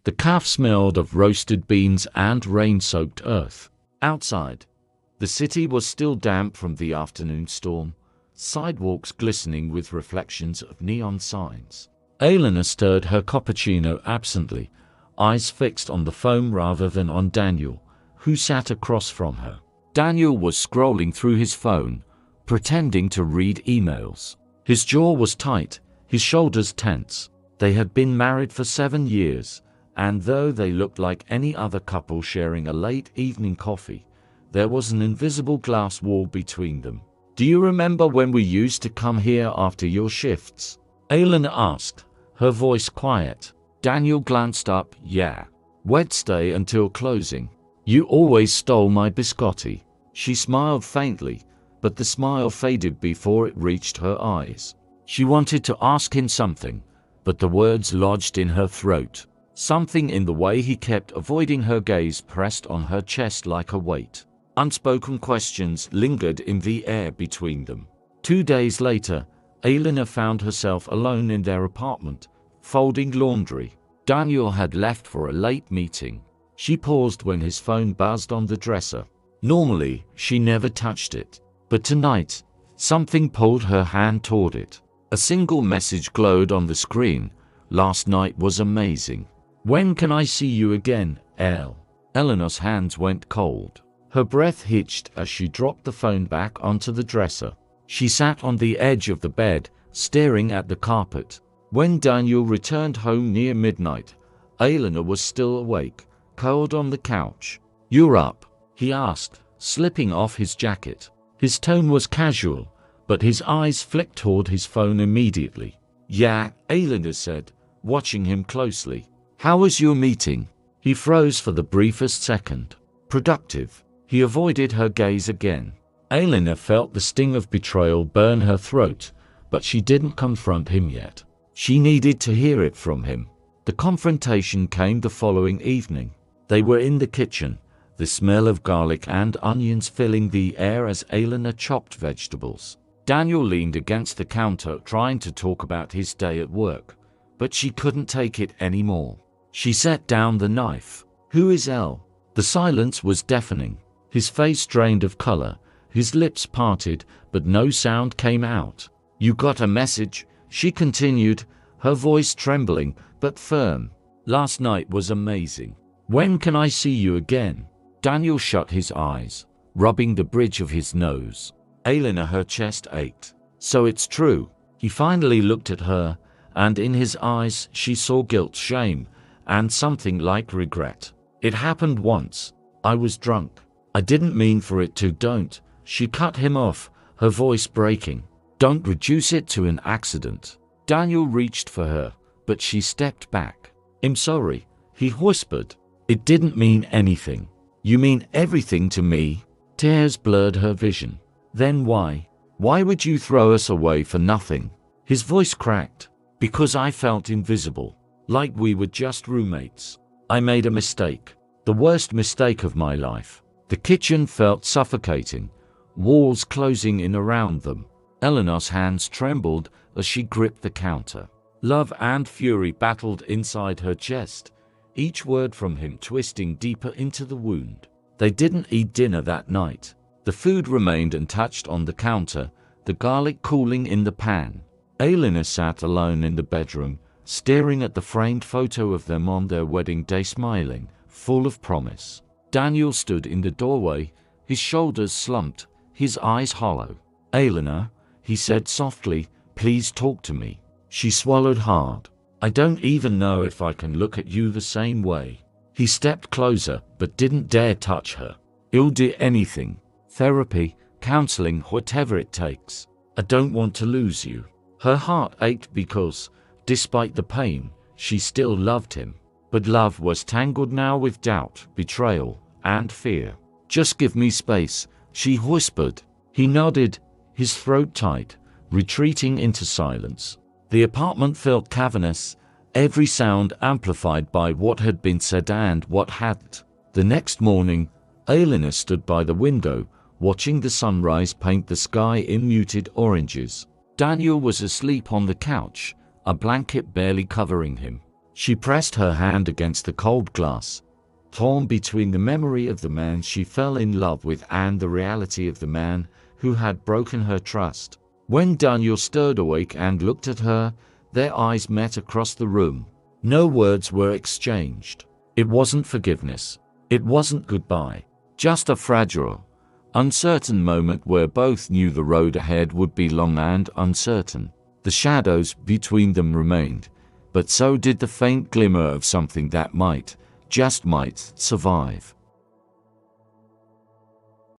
The cafe smelled of roasted beans and rain-soaked earth. Outside, the city was still damp from the afternoon storm, sidewalks glistening with reflections of neon signs. Elena stirred her cappuccino absently, eyes fixed on the foam rather than on Daniel, who sat across from her. Daniel was scrolling through his phone, pretending to read emails. His jaw was tight, his shoulders tense. They had been married for 7 years, and though they looked like any other couple sharing a late evening coffee, there was an invisible glass wall between them. "Do you remember when we used to come here after your shifts?" Elena asked, her voice quiet. Daniel glanced up. "Yeah. We'd stay until closing. You always stole my biscotti." She smiled faintly, but the smile faded before it reached her eyes. She wanted to ask him something, but the words lodged in her throat. Something in the way he kept avoiding her gaze pressed on her chest like a weight. Unspoken questions lingered in the air between them. 2 days later, Elena found herself alone in their apartment, folding laundry. Daniel had left for a late meeting. She paused when his phone buzzed on the dresser. Normally, she never touched it, but tonight, something pulled her hand toward it. A single message glowed on the screen. "Last night was amazing. When can I see you again, Elle?" Eleanor's hands went cold. Her breath hitched as she dropped the phone back onto the dresser. She sat on the edge of the bed, staring at the carpet. When Daniel returned home near midnight, Elena was still awake, curled on the couch. "You're up?" he asked, slipping off his jacket. His tone was casual, but his eyes flicked toward his phone immediately. "Yeah," Elena said, watching him closely. "How was your meeting?" He froze for the briefest second. "Productive." He avoided her gaze again. Elena felt the sting of betrayal burn her throat, but she didn't confront him yet. She needed to hear it from him. The confrontation came the following evening. They were in the kitchen, the smell of garlic and onions filling the air as Elena chopped vegetables. Daniel leaned against the counter trying to talk about his day at work, but she couldn't take it anymore. She set down the knife. "Who is Elle?" The silence was deafening. His face drained of color, his lips parted, but no sound came out. "You got a message?" she continued, her voice trembling but firm. "Last night was amazing. When can I see you again?" Daniel shut his eyes, rubbing the bridge of his nose. Elena, her chest ached. "So it's true." He finally looked at her, and in his eyes she saw guilt, shame, and something like regret. "It happened once. I was drunk. I didn't mean for it to." "Don't." She cut him off, her voice breaking. "Don't reduce it to an accident." Daniel reached for her, but she stepped back. "I'm sorry," he whispered. "It didn't mean anything." "You mean everything to me." Tears blurred her vision. "Then why? Why would you throw us away for nothing?" His voice cracked. "Because I felt invisible, like we were just roommates. I made a mistake, the worst mistake of my life." The kitchen felt suffocating, walls closing in around them. Eleanor's hands trembled as she gripped the counter. Love and fury battled inside her chest, each word from him twisting deeper into the wound. They didn't eat dinner that night. The food remained untouched on the counter, the garlic cooling in the pan. Elena sat alone in the bedroom, staring at the framed photo of them on their wedding day, smiling, full of promise. Daniel stood in the doorway, his shoulders slumped, his eyes hollow. "Elena," he said softly, "please talk to me." She swallowed hard. "I don't even know if I can look at you the same way." He stepped closer, but didn't dare touch her. "I'll do anything. Therapy, counseling, whatever it takes. I don't want to lose you." Her heart ached because, despite the pain, she still loved him. But love was tangled now with doubt, betrayal, and fear. "Just give me space," she whispered. He nodded, his throat tight, retreating into silence. The apartment felt cavernous, every sound amplified by what had been said and what hadn't. The next morning, Elena stood by the window, watching the sunrise paint the sky in muted oranges. Daniel was asleep on the couch, a blanket barely covering him. She pressed her hand against the cold glass, torn between the memory of the man she fell in love with and the reality of the man who had broken her trust. When Daniel stirred awake and looked at her, their eyes met across the room. No words were exchanged. It wasn't forgiveness. It wasn't goodbye. Just a fragile, uncertain moment where both knew the road ahead would be long and uncertain. The shadows between them remained, but so did the faint glimmer of something that might, just might, survive.